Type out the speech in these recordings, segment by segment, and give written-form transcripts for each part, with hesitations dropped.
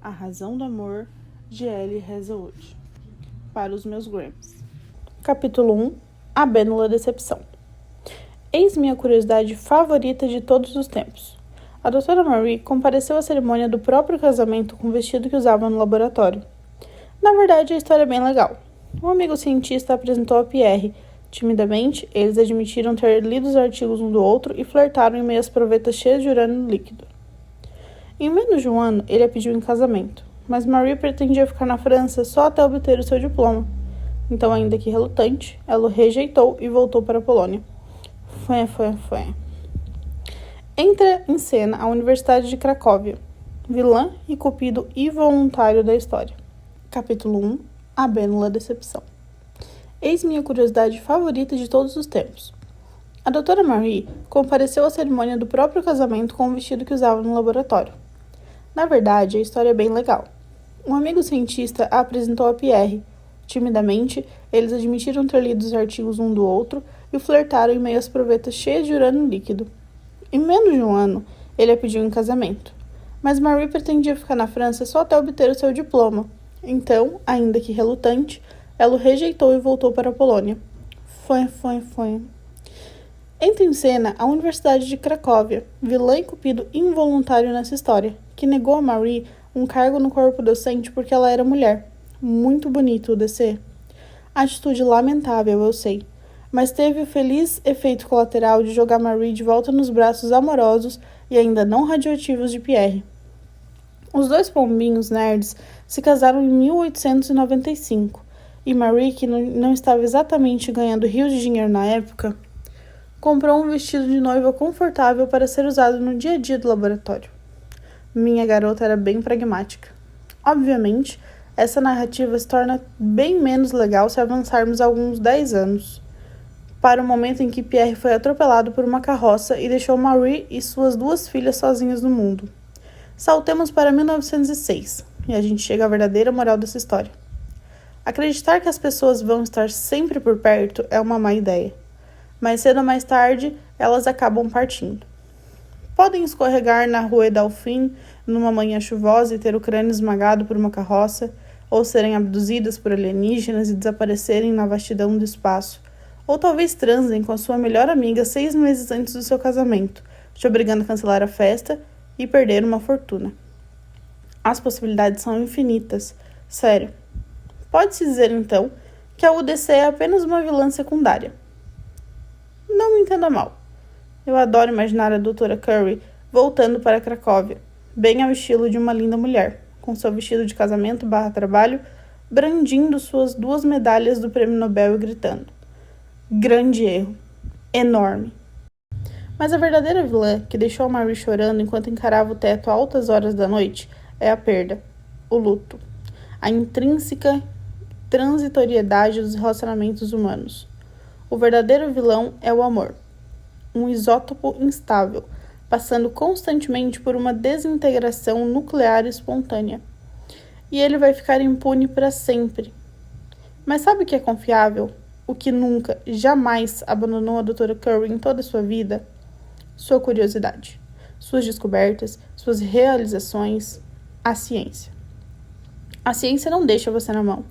A Razão do Amor, de Ellie Hazelwood. Para os meus Grams. Capítulo 1. A Bênula Decepção. Eis minha curiosidade favorita de todos os tempos. A doutora Marie compareceu à cerimônia do próprio casamento com o vestido que usava no laboratório. Na verdade, a história é bem legal. Um amigo cientista apresentou a Pierre. Timidamente, eles admitiram ter lido os artigos um do outro e flertaram em meio às provetas cheias de urânio líquido. Em menos de um ano, ele a pediu em casamento, mas Marie pretendia ficar na França só até obter o seu diploma. Então, ainda que relutante, ela o rejeitou e voltou para a Polônia. Foi. Entra em cena a Universidade de Cracóvia, vilã e cupido involuntário da história. Capítulo 1. A Bênula Decepção. Eis minha curiosidade favorita de todos os tempos. A doutora Marie compareceu à cerimônia do próprio casamento com o vestido que usava no laboratório. Na verdade, a história é bem legal. Um amigo cientista a apresentou a Pierre. Timidamente, eles admitiram ter lido os artigos um do outro e flertaram em meio às provetas cheias de urânio líquido. Em menos de um ano, ele a pediu em casamento. Mas Marie pretendia ficar na França só até obter o seu diploma. Então, ainda que relutante, ela o rejeitou e voltou para a Polônia. Foi. Entra em cena a Universidade de Cracóvia, vilã e cupido involuntário nessa história, que negou a Marie um cargo no corpo docente porque ela era mulher. Muito bonito o DC. Atitude lamentável, eu sei, mas teve o feliz efeito colateral de jogar Marie de volta nos braços amorosos e ainda não radioativos de Pierre. Os dois pombinhos nerds se casaram em 1895, e Marie, que não estava exatamente ganhando rios de dinheiro na época, comprou um vestido de noiva confortável para ser usado no dia a dia do laboratório. Minha garota era bem pragmática. Obviamente, essa narrativa se torna bem menos legal se avançarmos alguns 10 anos, para o momento em que Pierre foi atropelado por uma carroça e deixou Marie e suas duas filhas sozinhas no mundo. Saltemos para 1906, e a gente chega à verdadeira moral dessa história. Acreditar que as pessoas vão estar sempre por perto é uma má ideia. Mais cedo ou mais tarde, elas acabam partindo. Podem escorregar na Rue Dauphine numa manhã chuvosa e ter o crânio esmagado por uma carroça, ou serem abduzidas por alienígenas e desaparecerem na vastidão do espaço, ou talvez transem com a sua melhor amiga 6 meses antes do seu casamento, te obrigando a cancelar a festa e perder uma fortuna. As possibilidades são infinitas. Sério. Pode-se dizer, então, que a UDC é apenas uma vilã secundária. Não me entenda mal. Eu adoro imaginar a Dra. Curie voltando para Cracóvia, bem ao estilo de uma linda mulher, com seu vestido de casamento /trabalho, brandindo suas 2 medalhas do Prêmio Nobel e gritando: grande erro. Enorme. Mas a verdadeira vilã, que deixou a Marie chorando enquanto encarava o teto a altas horas da noite, é a perda, o luto, a intrínseca transitoriedade dos relacionamentos humanos. O verdadeiro vilão é o amor, um isótopo instável, passando constantemente por uma desintegração nuclear espontânea. E ele vai ficar impune para sempre. Mas sabe o que é confiável? O que nunca, jamais abandonou a Dra. Curie em toda a sua vida? Sua curiosidade, suas descobertas, suas realizações, a ciência. A ciência não deixa você na mão.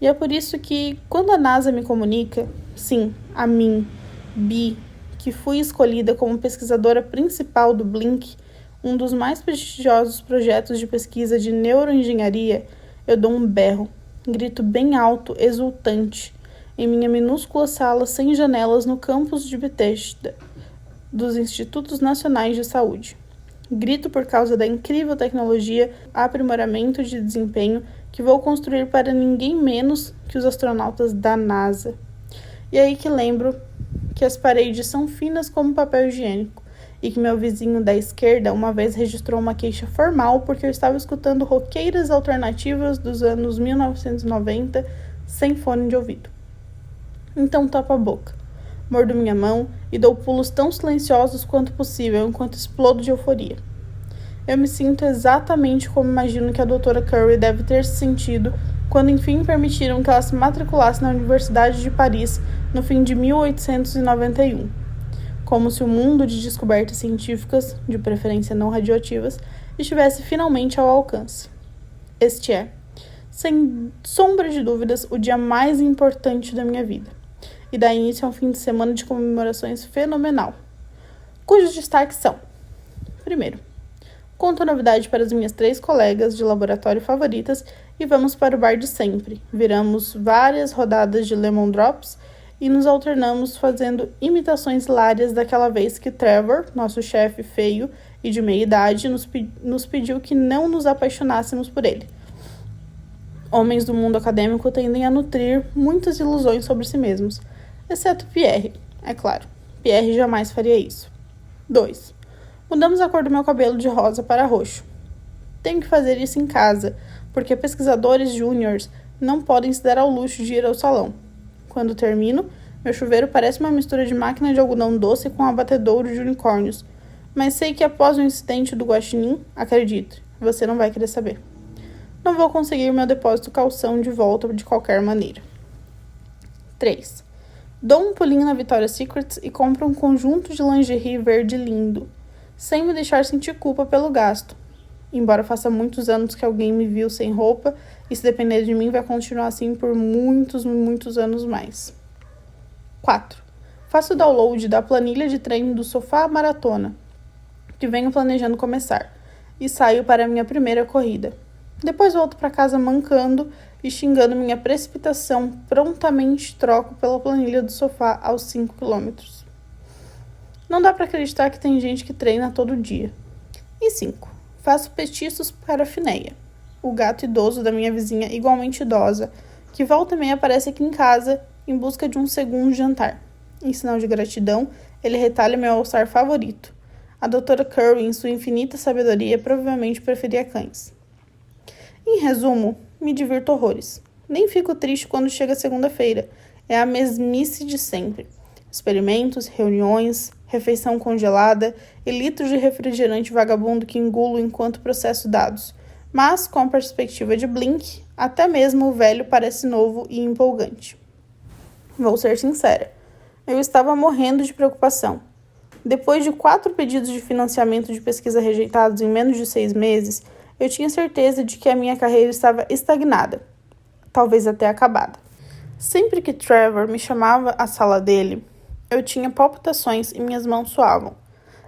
E é por isso que, quando a NASA me comunica, sim, a mim, Bi, que fui escolhida como pesquisadora principal do Blink, um dos mais prestigiosos projetos de pesquisa de neuroengenharia, eu dou um berro, grito bem alto, exultante, em minha minúscula sala sem janelas no campus de Bethesda, dos Institutos Nacionais de Saúde. Grito por causa da incrível tecnologia, aprimoramento de desempenho que vou construir para ninguém menos que os astronautas da NASA. E aí que lembro que as paredes são finas como papel higiênico e que meu vizinho da esquerda uma vez registrou uma queixa formal porque eu estava escutando roqueiras alternativas dos anos 1990 sem fone de ouvido. Então topa a boca, mordo minha mão e dou pulos tão silenciosos quanto possível enquanto explodo de euforia. Eu me sinto exatamente como imagino que a Dra. Curie deve ter se sentido quando enfim permitiram que ela se matriculasse na Universidade de Paris no fim de 1891. Como se o mundo de descobertas científicas, de preferência não radioativas, estivesse finalmente ao alcance. Este é, sem sombra de dúvidas, o dia mais importante da minha vida, e dá início a um fim de semana de comemorações fenomenal, cujos destaques são: primeiro, conto a novidade para as minhas 3 colegas de laboratório favoritas e vamos para o bar de sempre. Viramos várias rodadas de Lemon Drops e nos alternamos fazendo imitações hilárias daquela vez que Trevor, nosso chefe feio e de meia idade, nos pediu que não nos apaixonássemos por ele. Homens do mundo acadêmico tendem a nutrir muitas ilusões sobre si mesmos, exceto Pierre, é claro. Pierre jamais faria isso. 2. Mudamos a cor do meu cabelo de rosa para roxo. Tenho que fazer isso em casa, porque pesquisadores júniores não podem se dar ao luxo de ir ao salão. Quando termino, meu chuveiro parece uma mistura de máquina de algodão doce com abatedouro de unicórnios, mas sei que após o incidente do guaxinim, acredite, você não vai querer saber. Não vou conseguir meu depósito calção de volta de qualquer maneira. 3. Dou um pulinho na Victoria's Secret e compro um conjunto de lingerie verde lindo, sem me deixar sentir culpa pelo gasto. Embora faça muitos anos que alguém me viu sem roupa, e se depender de mim vai continuar assim por muitos anos mais. 4. Faço o download da planilha de treino do Sofá Maratona, que venho planejando começar, e saio para a minha primeira corrida. Depois volto para casa mancando e xingando minha precipitação, prontamente troco pela planilha do sofá aos 5 km. Não dá para acreditar que tem gente que treina todo dia. E 5. Faço petiços para a Fineia, o gato idoso da minha vizinha igualmente idosa, que volta e meia aparece aqui em casa em busca de um segundo jantar. Em sinal de gratidão, ele retalha meu alçar favorito. A doutora Curry, em sua infinita sabedoria, provavelmente preferia cães. Em resumo, me divirto horrores. Nem fico triste quando chega segunda-feira. É a mesmice de sempre. Experimentos, reuniões, refeição congelada e litros de refrigerante vagabundo que engulo enquanto processo dados. Mas, com a perspectiva de Blink, até mesmo o velho parece novo e empolgante. Vou ser sincera. Eu estava morrendo de preocupação. Depois de 4 pedidos de financiamento de pesquisa rejeitados em menos de 6 meses, eu tinha certeza de que a minha carreira estava estagnada, talvez até acabada. Sempre que Trevor me chamava à sala dele, eu tinha palpitações e minhas mãos suavam,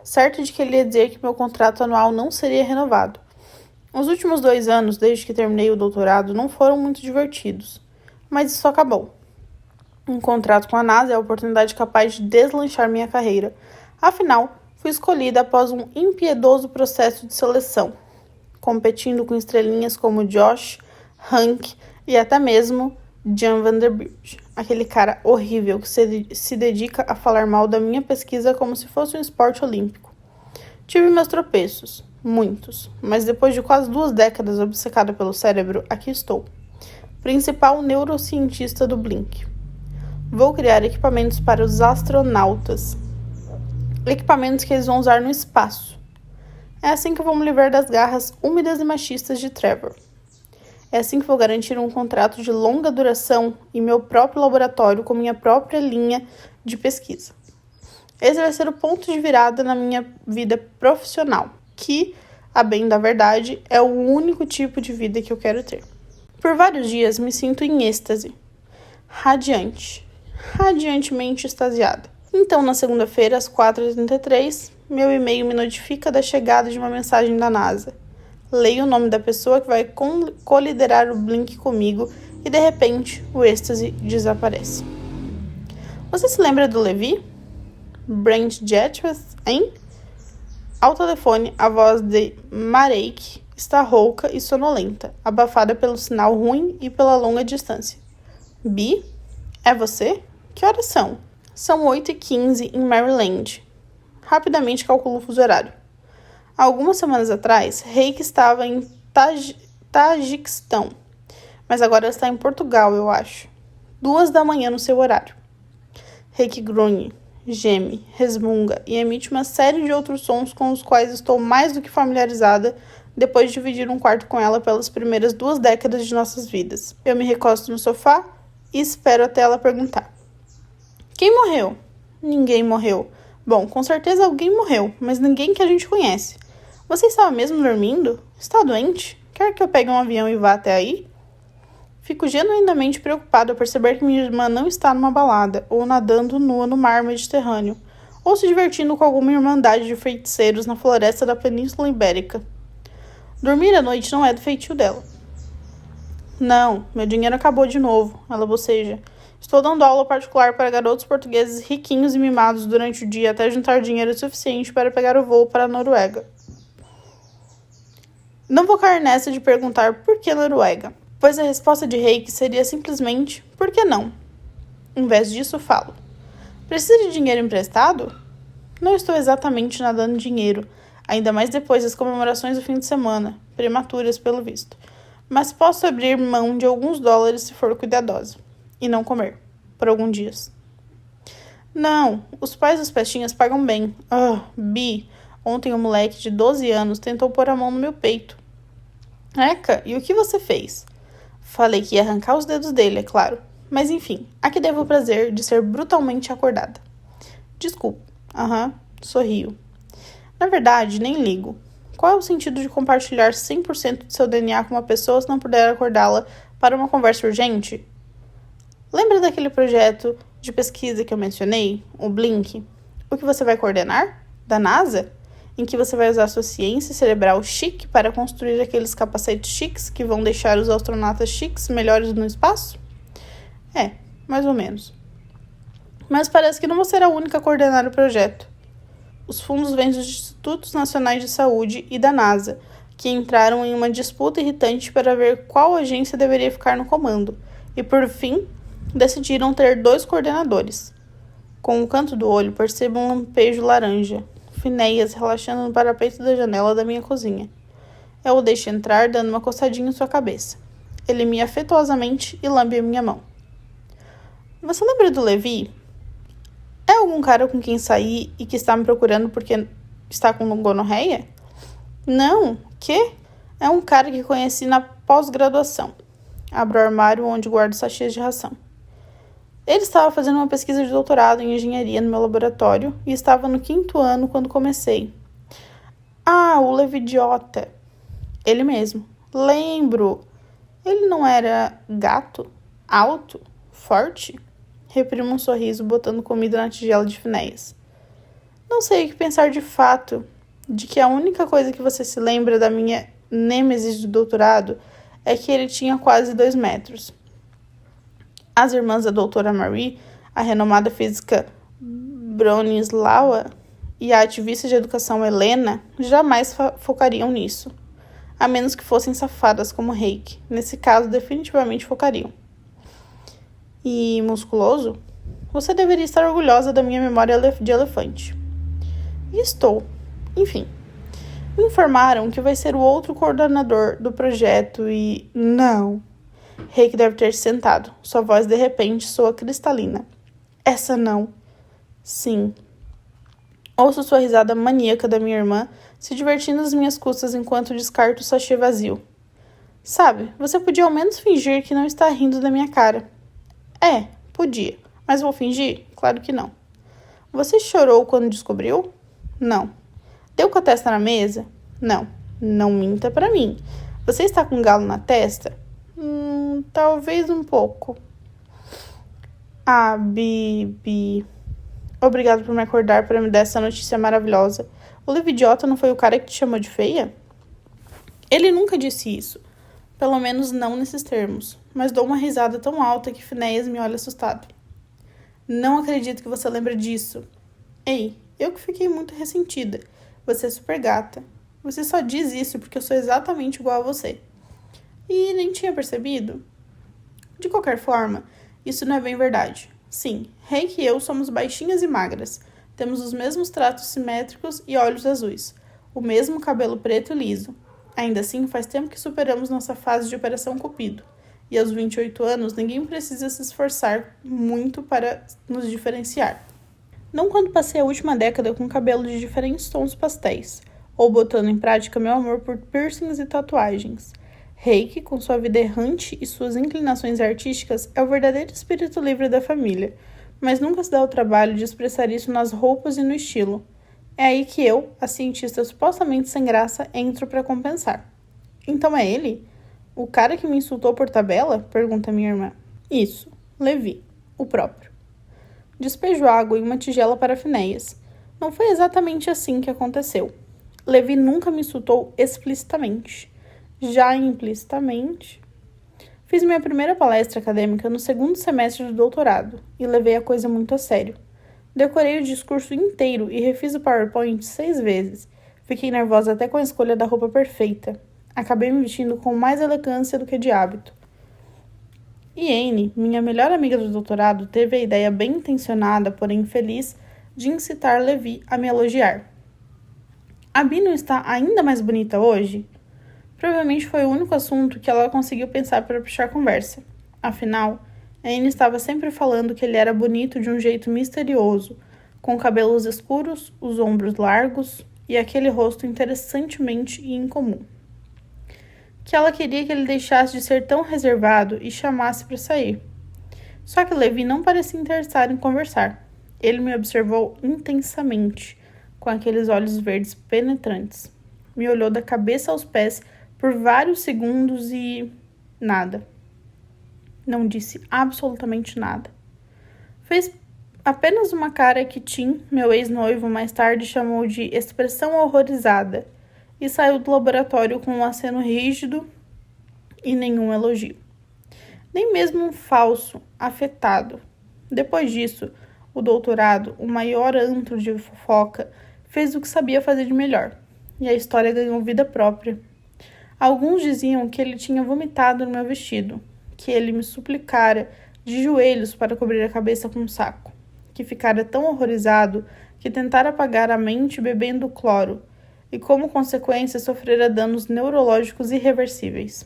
certo de que ele ia dizer que meu contrato anual não seria renovado. Os últimos 2 anos, desde que terminei o doutorado, não foram muito divertidos, mas isso acabou. Um contrato com a NASA é a oportunidade capaz de deslanchar minha carreira. Afinal, fui escolhida após um impiedoso processo de seleção, competindo com estrelinhas como Josh, Hank e até mesmo Jan Vanderbilt, aquele cara horrível que se dedica a falar mal da minha pesquisa como se fosse um esporte olímpico. Tive meus tropeços, muitos, mas depois de quase 2 décadas obcecada pelo cérebro, aqui estou, principal neurocientista do Blink. Vou criar equipamentos para os astronautas, equipamentos que eles vão usar no espaço. É assim que eu vou me livrar das garras úmidas e machistas de Trevor. É assim que vou garantir um contrato de longa duração em meu próprio laboratório com minha própria linha de pesquisa. Esse vai ser o ponto de virada na minha vida profissional, que, a bem da verdade, é o único tipo de vida que eu quero ter. Por vários dias me sinto em êxtase, radiantemente extasiada. Então, na segunda-feira, às 4h33, meu e-mail me notifica da chegada de uma mensagem da NASA. Leio o nome da pessoa que vai coliderar o Blink comigo e, de repente, o êxtase desaparece. Você se lembra do Levi? Brent Jetreth, hein? Ao telefone, a voz de Marek está rouca e sonolenta, abafada pelo sinal ruim e pela longa distância. Bi? É você? Que horas são? São 8h15 em Maryland. Rapidamente calculo o fuso horário. Há algumas semanas atrás, Reiki estava em Tajiquistão, mas agora está em Portugal, eu acho. 2 da manhã no seu horário. Reiki grunhe, geme, resmunga e emite uma série de outros sons com os quais estou mais do que familiarizada depois de dividir um quarto com ela pelas primeiras 2 décadas de nossas vidas. Eu me recosto no sofá e espero até ela perguntar. Quem morreu? Ninguém morreu. Bom, com certeza alguém morreu, mas ninguém que a gente conhece. Você estava mesmo dormindo? Está doente? Quer que eu pegue um avião e vá até aí? Fico genuinamente preocupado ao perceber que minha irmã não está numa balada, ou nadando nua no mar Mediterrâneo, ou se divertindo com alguma irmandade de feiticeiros na floresta da Península Ibérica. Dormir à noite não é do feitio dela. Não, meu dinheiro acabou de novo, ela boceja. Estou dando aula particular para garotos portugueses riquinhos e mimados durante o dia até juntar dinheiro suficiente para pegar o voo para a Noruega. Não vou cair nessa de perguntar por que Noruega, pois a resposta de Reiki seria simplesmente por que não. Em vez disso, falo. Precisa de dinheiro emprestado? Não estou exatamente nadando dinheiro, ainda mais depois das comemorações do fim de semana, prematuras pelo visto. Mas posso abrir mão de alguns dólares se for cuidadosa. E não comer, por alguns dias. Não, os pais dos pestinhas pagam bem. Bi, ontem um moleque de 12 anos tentou pôr a mão no meu peito. Eca, e o que você fez? Falei que ia arrancar os dedos dele, é claro. Mas enfim, aqui devo o prazer de ser brutalmente acordada. Desculpe. Sorrio. Na verdade, nem ligo. Qual é o sentido de compartilhar 100% do seu DNA com uma pessoa se não puder acordá-la para uma conversa urgente? Lembra daquele projeto de pesquisa que eu mencionei, o Blink? O que você vai coordenar? Da NASA? Em que você vai usar sua ciência cerebral chique para construir aqueles capacetes chiques que vão deixar os astronautas chiques melhores no espaço? É, mais ou menos. Mas parece que não vou ser a única a coordenar o projeto. Os fundos vêm dos Institutos Nacionais de Saúde e da NASA, que entraram em uma disputa irritante para ver qual agência deveria ficar no comando, e por fim, decidiram ter 2 coordenadores. Com o canto do olho, percebo um lampejo laranja, Finéias relaxando no parapeito da janela da minha cozinha. Eu o deixo entrar, dando uma coçadinha em sua cabeça. Ele mia afetuosamente e lambe a minha mão. Você lembra do Levi? É algum cara com quem saí e que está me procurando porque está com gonorreia? Não, que? É um cara que conheci na pós-graduação. Abro o armário onde guardo sachês de ração. Ele estava fazendo uma pesquisa de doutorado em engenharia no meu laboratório e estava no 5º ano quando comecei. Ah, o Levidiota. Ele mesmo. Lembro. Ele não era gato? Alto? Forte? Reprimo um sorriso, botando comida na tigela de Finéias. Não sei o que pensar de fato, de que a única coisa que você se lembra da minha nêmesis de doutorado é que ele tinha quase 2 metros. As irmãs da doutora Marie, a renomada física Bronislawa e a ativista de educação Helena jamais focariam nisso, a menos que fossem safadas como Reiki. Nesse caso, definitivamente focariam. E musculoso? Você deveria estar orgulhosa da minha memória de elefante. E estou. Enfim. Me informaram que vai ser o outro coordenador do projeto e... Não. Reiki deve ter se sentado. Sua voz, de repente, soa cristalina. Essa não. Sim. Ouço sua risada maníaca da minha irmã, se divertindo às minhas custas enquanto descarto o sachê vazio. Sabe, você podia ao menos fingir que não está rindo da minha cara. É, podia. Mas vou fingir? Claro que não. Você chorou quando descobriu? Não. Deu com a testa na mesa? Não. Não minta pra mim. Você está com um galo na testa? Talvez um pouco. Ah, Bibi. Obrigado por me acordar para me dar essa notícia maravilhosa. O Levidiota não foi o cara que te chamou de feia? Ele nunca disse isso. Pelo menos não nesses termos. Mas dou uma risada tão alta que Finéias me olha assustado. Não acredito que você lembra disso. Ei, eu que fiquei muito ressentida. Você é super gata. Você só diz isso porque eu sou exatamente igual a você. E nem tinha percebido? De qualquer forma, isso não é bem verdade. Sim, Reiki e eu somos baixinhas e magras. Temos os mesmos traços simétricos e olhos azuis. O mesmo cabelo preto e liso. Ainda assim, faz tempo que superamos nossa fase de Operação Cupido. E aos 28 anos, ninguém precisa se esforçar muito para nos diferenciar. Não quando passei a última década com cabelo de diferentes tons pastéis, ou botando em prática meu amor por piercings e tatuagens. Reiki, com sua vida errante e suas inclinações artísticas, é o verdadeiro espírito livre da família, mas nunca se dá o trabalho de expressar isso nas roupas e no estilo. É aí que eu, a cientista supostamente sem graça, entro para compensar. Então é ele? O cara que me insultou por tabela? Pergunta minha irmã. Isso, Levi, o próprio. Despejo água em uma tigela para Finéias. Não foi exatamente assim que aconteceu. Levi nunca me insultou explicitamente. Já implicitamente, fiz minha primeira palestra acadêmica no segundo semestre do doutorado e levei a coisa muito a sério. Decorei o discurso inteiro e refiz o PowerPoint 6 vezes. Fiquei nervosa até com a escolha da roupa perfeita. Acabei me vestindo com mais elegância do que de hábito. E Anne, minha melhor amiga do doutorado, teve a ideia bem intencionada, porém infeliz, de incitar Levi a me elogiar. A Bi não está ainda mais bonita hoje? Provavelmente foi o único assunto que ela conseguiu pensar para puxar conversa. Afinal, Anne estava sempre falando que ele era bonito de um jeito misterioso, com cabelos escuros, os ombros largos e aquele rosto interessantemente incomum. Que ela queria que ele deixasse de ser tão reservado e chamasse para sair. Só que Levi não parecia interessado em conversar. Ele me observou intensamente, com aqueles olhos verdes penetrantes. Me olhou da cabeça aos pés por vários segundos e nada. Não disse absolutamente nada. Fez apenas uma cara que Tim, meu ex-noivo, mais tarde chamou de expressão horrorizada, e saiu do laboratório com um aceno rígido e nenhum elogio. Nem mesmo um falso, afetado. Depois disso, o doutorado, o maior antro de fofoca, fez o que sabia fazer de melhor, e a história ganhou vida própria. Alguns diziam que ele tinha vomitado no meu vestido, que ele me suplicara de joelhos para cobrir a cabeça com um saco, que ficara tão horrorizado que tentara apagar a mente bebendo cloro, e como consequência sofrera danos neurológicos irreversíveis.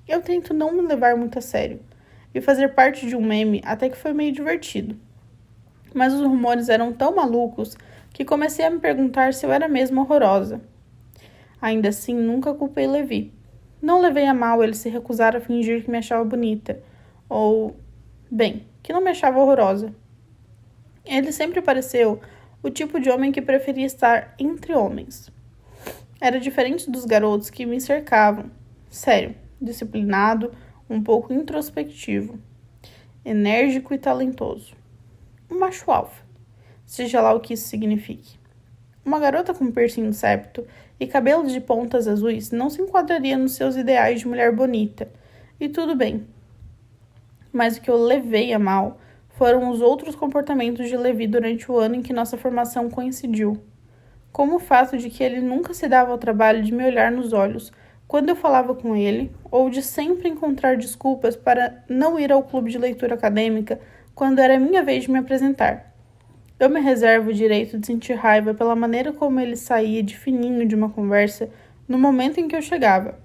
Eu tento não me levar muito a sério, e fazer parte de um meme até que foi meio divertido. Mas os rumores eram tão malucos que comecei a me perguntar se eu era mesmo horrorosa. Ainda assim, nunca culpei Levi. Não levei a mal ele se recusar a fingir que me achava bonita, ou, bem, que não me achava horrorosa. Ele sempre pareceu o tipo de homem que preferia estar entre homens. Era diferente dos garotos que me cercavam. Sério, disciplinado, um pouco introspectivo, enérgico e talentoso. Um macho alfa, seja lá o que isso signifique. Uma garota com piercing no septo e cabelos de pontas azuis não se enquadraria nos seus ideais de mulher bonita, e tudo bem. Mas o que eu levei a mal foram os outros comportamentos de Levi durante o ano em que nossa formação coincidiu. Como o fato de que ele nunca se dava ao trabalho de me olhar nos olhos quando eu falava com ele, ou de sempre encontrar desculpas para não ir ao clube de leitura acadêmica quando era minha vez de me apresentar. Eu me reservo o direito de sentir raiva pela maneira como ele saía de fininho de uma conversa no momento em que eu chegava.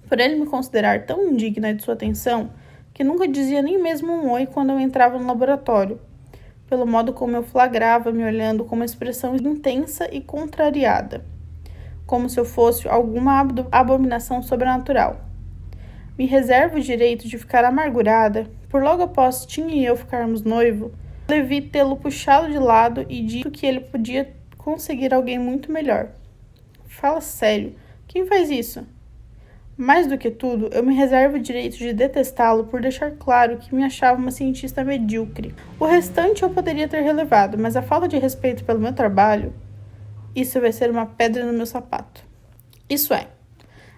Por ele me considerar tão indigna de sua atenção que nunca dizia nem mesmo um oi quando eu entrava no laboratório. Pelo modo como eu flagrava me olhando com uma expressão intensa e contrariada, como se eu fosse alguma abominação sobrenatural. Me reservo o direito de ficar amargurada por logo após Tim e eu ficarmos noivo, Levi tê-lo puxado de lado e dito que ele podia conseguir alguém muito melhor. Fala sério, quem faz isso? Mais do que tudo, eu me reservo o direito de detestá-lo por deixar claro que me achava uma cientista medíocre. O restante eu poderia ter relevado, mas a falta de respeito pelo meu trabalho, isso vai ser uma pedra no meu sapato. Isso é,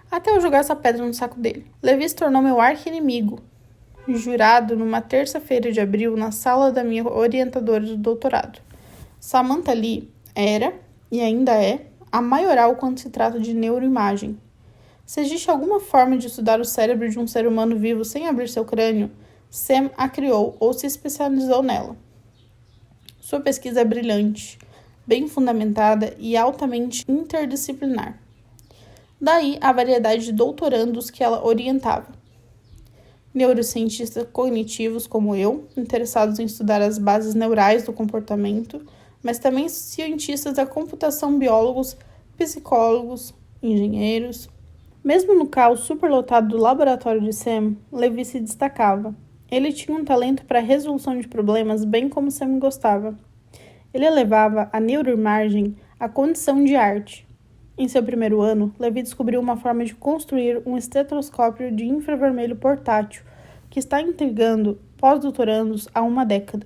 até eu jogar essa pedra no saco dele. Levi se tornou meu arqui-inimigo, jurado numa terça-feira de abril na sala da minha orientadora do doutorado. Samantha Lee era, e ainda é, a maioral quando se trata de neuroimagem. Se existe alguma forma de estudar o cérebro de um ser humano vivo sem abrir seu crânio, Sam a criou ou se especializou nela. Sua pesquisa é brilhante, bem fundamentada e altamente interdisciplinar. Daí a variedade de doutorandos que ela orientava. Neurocientistas cognitivos como eu, interessados em estudar as bases neurais do comportamento, mas também cientistas da computação, biólogos, psicólogos, engenheiros. Mesmo no caos superlotado do laboratório de Sam, Levi se destacava. Ele tinha um talento para a resolução de problemas bem como Sam gostava. Ele elevava a neuroimagem à condição de arte. Em seu primeiro ano, Levi descobriu uma forma de construir um estetoscópio de infravermelho portátil que está intrigando pós-doutorandos há uma década.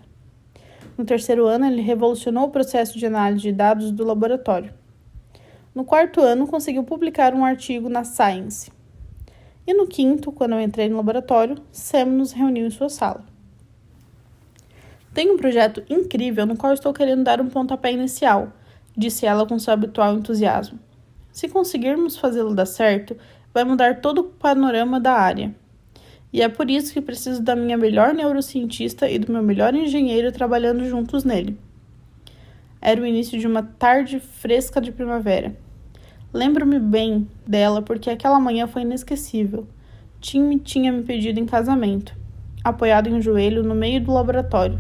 No terceiro ano, ele revolucionou o processo de análise de dados do laboratório. No quarto ano, conseguiu publicar um artigo na Science. E no quinto, quando eu entrei no laboratório, Sam nos reuniu em sua sala. Tenho um projeto incrível no qual estou querendo dar um pontapé inicial, disse ela com seu habitual entusiasmo. Se conseguirmos fazê-lo dar certo, vai mudar todo o panorama da área. E é por isso que preciso da minha melhor neurocientista e do meu melhor engenheiro trabalhando juntos nele. Era o início de uma tarde fresca de primavera. Lembro-me bem dela porque aquela manhã foi inesquecível. Tim tinha me pedido em casamento, apoiado em um joelho no meio do laboratório.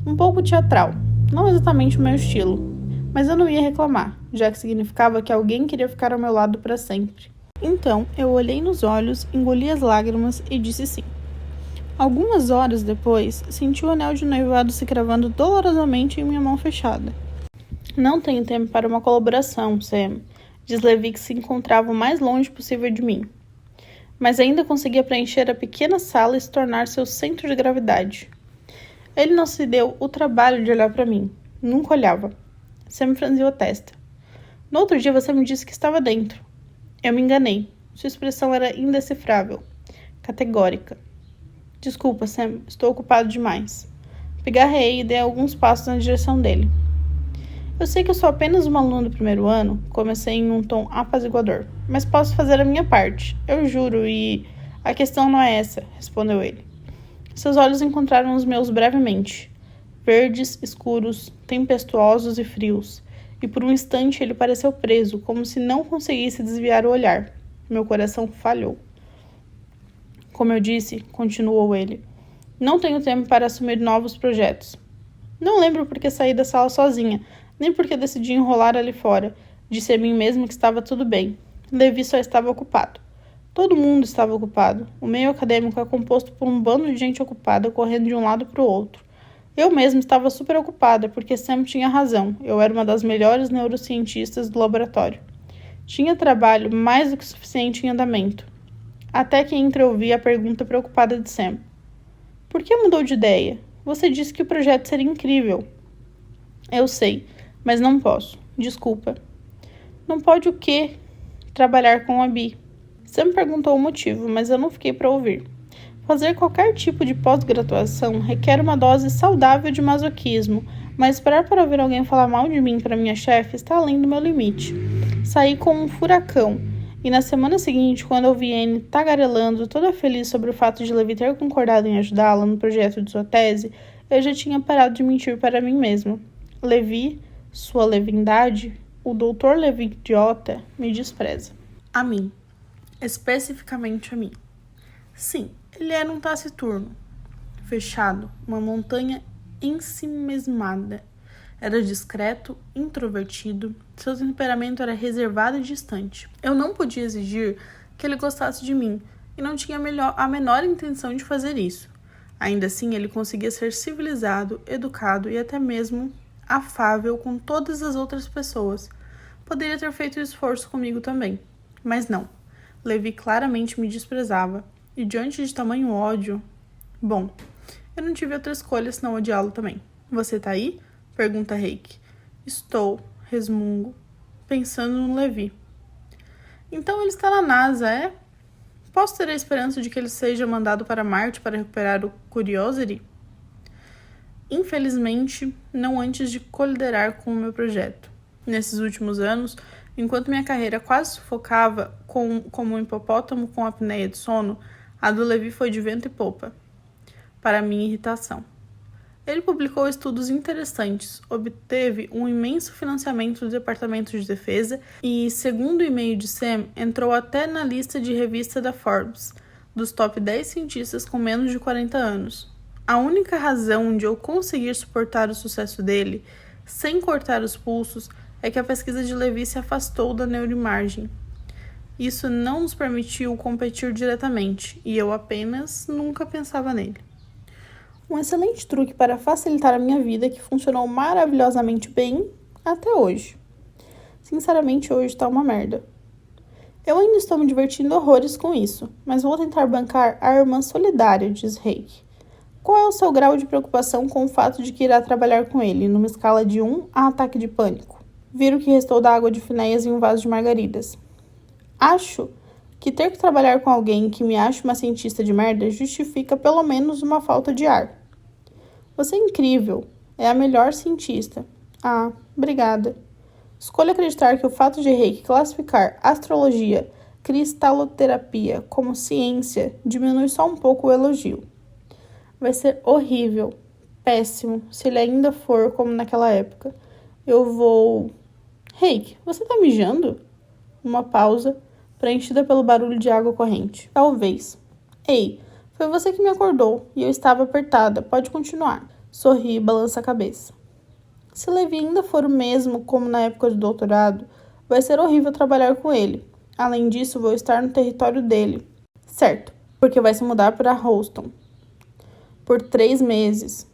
Um pouco teatral, não exatamente o meu estilo, mas eu não ia reclamar, já que significava que alguém queria ficar ao meu lado para sempre. Então, eu olhei nos olhos, engoli as lágrimas e disse sim. Algumas horas depois, senti o anel de noivado se cravando dolorosamente em minha mão fechada. Não tenho tempo para uma colaboração, Sam, diz Levi, que se encontrava o mais longe possível de mim. Mas ainda conseguia preencher a pequena sala e se tornar seu centro de gravidade. Ele não se deu o trabalho de olhar para mim. Nunca olhava. Sam franziu a testa. No outro dia você me disse que estava dentro. Eu me enganei. Sua expressão era indecifrável. Categórica. Desculpa, Sam. Estou ocupado demais. Pigarreei e dei alguns passos na direção dele. Eu sei que eu sou apenas uma aluna do primeiro ano, comecei em um tom apaziguador, mas posso fazer a minha parte. Eu juro e... A questão não é essa, respondeu ele. Seus olhos encontraram os meus brevemente. Verdes, escuros, tempestuosos e frios, e por um instante ele pareceu preso, como se não conseguisse desviar o olhar. Meu coração falhou. Como eu disse, continuou ele, não tenho tempo para assumir novos projetos. Não lembro por que saí da sala sozinha, nem por que decidi enrolar ali fora. Disse a mim mesmo que estava tudo bem. Levi só estava ocupado. Todo mundo estava ocupado. O meio acadêmico é composto por um bando de gente ocupada correndo de um lado para o outro. Eu mesma estava super ocupada, porque Sam tinha razão. Eu era uma das melhores neurocientistas do laboratório. Tinha trabalho mais do que suficiente em andamento. Até que entreouvi a pergunta preocupada de Sam. Por que mudou de ideia? Você disse que o projeto seria incrível. Eu sei, mas não posso. Desculpa. Não pode o quê? Trabalhar com a Bi. Sam perguntou o motivo, mas eu não fiquei para ouvir. Fazer qualquer tipo de pós-graduação requer uma dose saudável de masoquismo, mas esperar para ouvir alguém falar mal de mim para minha chefe está além do meu limite. Saí como um furacão, e na semana seguinte, quando ouvi Anne tagarelando, toda feliz sobre o fato de Levi ter concordado em ajudá-la no projeto de sua tese, eu já tinha parado de mentir para mim mesma. Levi, sua leviandade, o Dr. Levi idiota, me despreza. A mim. Especificamente a mim. Sim, ele era um taciturno, fechado, uma montanha ensimesmada. Era discreto, introvertido, seu temperamento era reservado e distante. Eu não podia exigir que ele gostasse de mim e não tinha a menor intenção de fazer isso. Ainda assim, ele conseguia ser civilizado, educado e até mesmo afável com todas as outras pessoas. Poderia ter feito esforço comigo também, mas não. Levi claramente me desprezava. E diante de tamanho ódio... Bom, eu não tive outra escolha senão odiá-lo também. Você tá aí? Pergunta Reiki. Estou, resmungo, pensando no Levi. Então ele está na NASA, é? Posso ter a esperança de que ele seja mandado para Marte para recuperar o Curiosity? Infelizmente, não antes de coliderar com o meu projeto. Nesses últimos anos, enquanto minha carreira quase sufocava como um hipopótamo com apneia de sono, a do Levi foi de vento e popa, para minha irritação. Ele publicou estudos interessantes, obteve um imenso financiamento do Departamento de Defesa e, segundo o e-mail de Sam, entrou até na lista de revista da Forbes, dos top 10 cientistas com menos de 40 anos. A única razão de eu conseguir suportar o sucesso dele, sem cortar os pulsos, é que a pesquisa de Levi se afastou da neuroimagem. Isso não nos permitiu competir diretamente, e eu apenas nunca pensava nele. Um excelente truque para facilitar a minha vida que funcionou maravilhosamente bem até hoje. Sinceramente, hoje tá uma merda. Eu ainda estou me divertindo horrores com isso, mas vou tentar bancar a irmã solidária, diz Reiki. Qual é o seu grau de preocupação com o fato de que irá trabalhar com ele, numa escala de 1 a ataque de pânico? Vira o que restou da água de Finéias em um vaso de margaridas. Acho que ter que trabalhar com alguém que me acha uma cientista de merda justifica pelo menos uma falta de ar. Você é incrível. É a melhor cientista. Ah, obrigada. Escolho acreditar que o fato de Reiki classificar astrologia, cristaloterapia como ciência diminui só um pouco o elogio. Vai ser horrível, péssimo, se ele ainda for como naquela época. Eu vou... Reiki, você tá mijando? Uma pausa, preenchida pelo barulho de água corrente. Talvez. Ei, foi você que me acordou e eu estava apertada. Pode continuar. Sorri e balança a cabeça. Se Levi ainda for o mesmo como na época do doutorado, vai ser horrível trabalhar com ele. Além disso, vou estar no território dele. Certo, porque vai se mudar para Houston. Por 3 meses.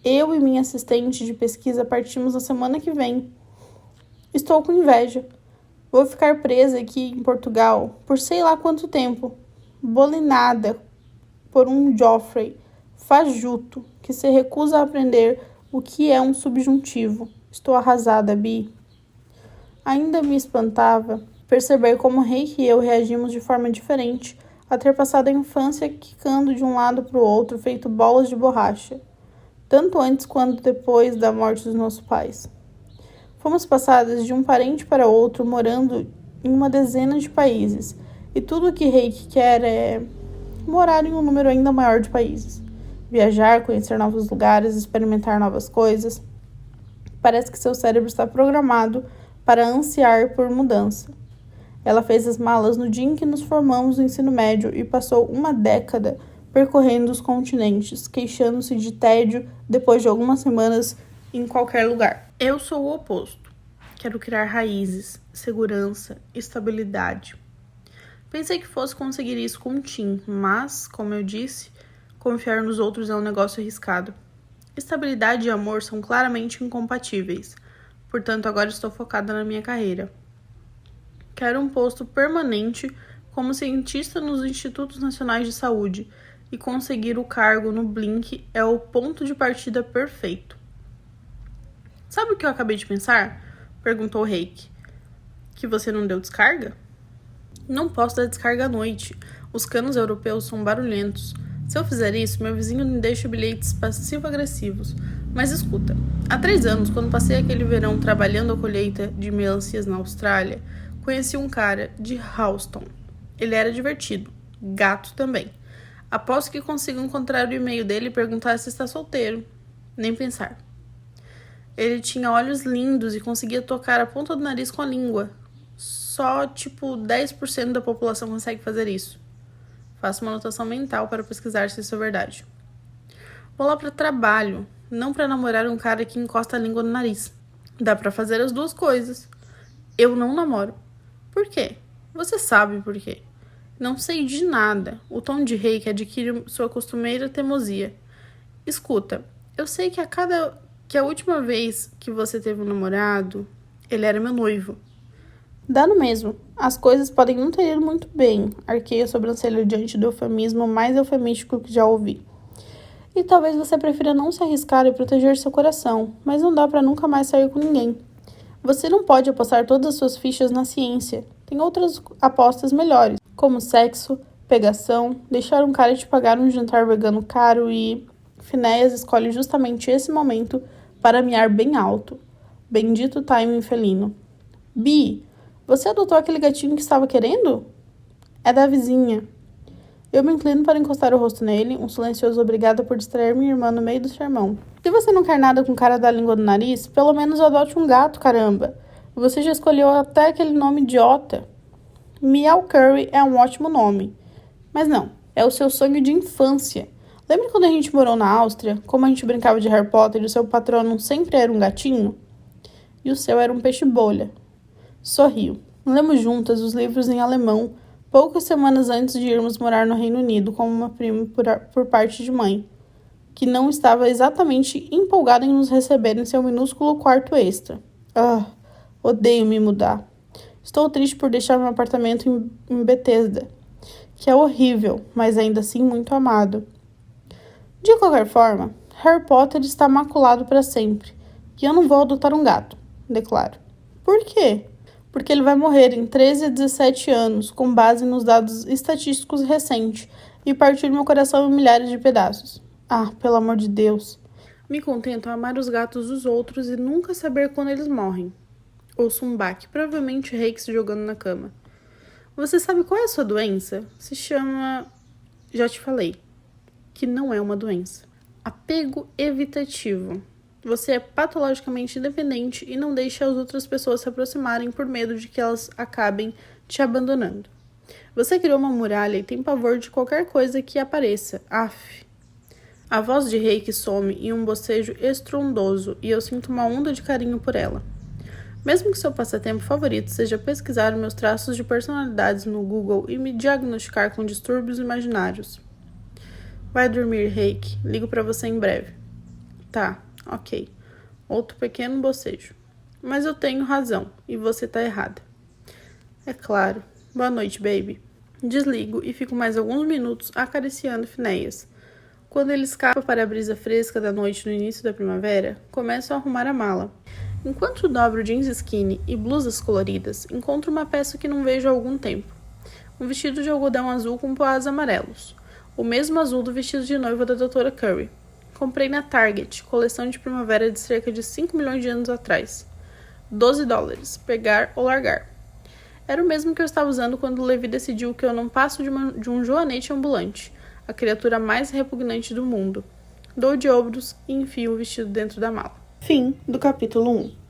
Eu e minha assistente de pesquisa partimos na semana que vem. Estou com inveja. Vou ficar presa aqui em Portugal por sei lá quanto tempo. Bolinada por um Joffrey fajuto que se recusa a aprender o que é um subjuntivo. Estou arrasada, Bi. Ainda me espantava perceber como Reiki e eu reagimos de forma diferente a ter passado a infância quicando de um lado para o outro, feito bolas de borracha, tanto antes quanto depois da morte dos nossos pais. Fomos passadas de um parente para outro, morando em uma dezena de países, e tudo o que Reiki quer é morar em um número ainda maior de países. Viajar, conhecer novos lugares, experimentar novas coisas. Parece que seu cérebro está programado para ansiar por mudança. Ela fez as malas no dia em que nos formamos no ensino médio e passou uma década percorrendo os continentes, queixando-se de tédio depois de algumas semanas em qualquer lugar. Eu sou o oposto. Quero criar raízes, segurança, estabilidade. Pensei que fosse conseguir isso com o Tim, mas, como eu disse, confiar nos outros é um negócio arriscado. Estabilidade e amor são claramente incompatíveis. Portanto, agora estou focada na minha carreira. Quero um posto permanente como cientista nos Institutos Nacionais de Saúde e conseguir o cargo no Blink é o ponto de partida perfeito. Sabe o que eu acabei de pensar? Perguntou Reiki. Que você não deu descarga? Não posso dar descarga à noite. Os canos europeus são barulhentos. Se eu fizer isso, meu vizinho me deixa bilhetes passivo-agressivos. Mas escuta, há 3 anos, quando passei aquele verão trabalhando a colheita de melancias na Austrália, conheci um cara de Houston. Ele era divertido. Gato também. Aposto que consigo encontrar o e-mail dele e perguntar se está solteiro. Nem pensar. Ele tinha olhos lindos e conseguia tocar a ponta do nariz com a língua. Só, 10% da população consegue fazer isso. Faço uma anotação mental para pesquisar se isso é verdade. Vou lá para trabalho, não para namorar um cara que encosta a língua no nariz. Dá para fazer as duas coisas. Eu não namoro. Por quê? Você sabe por quê. Não sei de nada. O tom de Reiki adquire sua costumeira teimosia. Escuta, eu sei que a última vez que você teve um namorado, ele era meu noivo. Dá no mesmo. As coisas podem não ter ido muito bem. Arquei a sobrancelha diante do eufemismo mais eufemístico que já ouvi. E talvez você prefira não se arriscar e proteger seu coração, mas não dá pra nunca mais sair com ninguém. Você não pode apostar todas as suas fichas na ciência. Tem outras apostas melhores, como sexo, pegação, deixar um cara te pagar um jantar vegano caro e... Finéias escolhe justamente esse momento para miar bem alto. Bendito timing felino. Bi, você adotou aquele gatinho que estava querendo? É da vizinha. Eu me inclino para encostar o rosto nele, um silencioso obrigado por distrair minha irmã no meio do sermão. Se você não quer nada com cara da língua do nariz, pelo menos adote um gato, caramba. Você já escolheu até aquele nome idiota. Meow Curry é um ótimo nome. Mas não, é o seu sonho de infância. Lembra quando a gente morou na Áustria? Como a gente brincava de Harry Potter e o seu patrono sempre era um gatinho? E o seu era um peixe-bolha. Sorriu. Lemos juntas os livros em alemão, poucas semanas antes de irmos morar no Reino Unido com uma prima por parte de mãe, que não estava exatamente empolgada em nos receber em seu minúsculo quarto extra. Odeio me mudar. Estou triste por deixar meu apartamento em Bethesda, que é horrível, mas ainda assim muito amado. De qualquer forma, Harry Potter está maculado para sempre, e eu não vou adotar um gato, declaro. Por quê? Porque ele vai morrer em 13 a 17 anos, com base nos dados estatísticos recentes, e partir meu coração em milhares de pedaços. Ah, pelo amor de Deus. Me contento a amar os gatos dos outros e nunca saber quando eles morrem. Ouço um baque, provavelmente Rex jogando na cama. Você sabe qual é a sua doença? Se chama... Já te falei. Que não é uma doença. Apego evitativo. Você é patologicamente independente e não deixa as outras pessoas se aproximarem por medo de que elas acabem te abandonando. Você criou uma muralha e tem pavor de qualquer coisa que apareça. Aff. A voz de Reiki some em um bocejo estrondoso e eu sinto uma onda de carinho por ela. Mesmo que seu passatempo favorito seja pesquisar meus traços de personalidades no Google e me diagnosticar com distúrbios imaginários. Vai dormir, Reiki. Ligo pra você em breve. Tá, ok. Outro pequeno bocejo. Mas eu tenho razão e você tá errada. É claro. Boa noite, baby. Desligo e fico mais alguns minutos acariciando Phineas. Quando ele escapa para a brisa fresca da noite no início da primavera, começo a arrumar a mala. Enquanto dobro jeans skinny e blusas coloridas, encontro uma peça que não vejo há algum tempo. Um vestido de algodão azul com poás amarelos. O mesmo azul do vestido de noiva da Dra. Curry. Comprei na Target, coleção de primavera de cerca de 5 milhões de anos atrás. $12. Pegar ou largar. Era o mesmo que eu estava usando quando Levi decidiu que eu não passo de um joanete ambulante, a criatura mais repugnante do mundo. Dou de ombros e enfio o vestido dentro da mala. Fim do capítulo 1.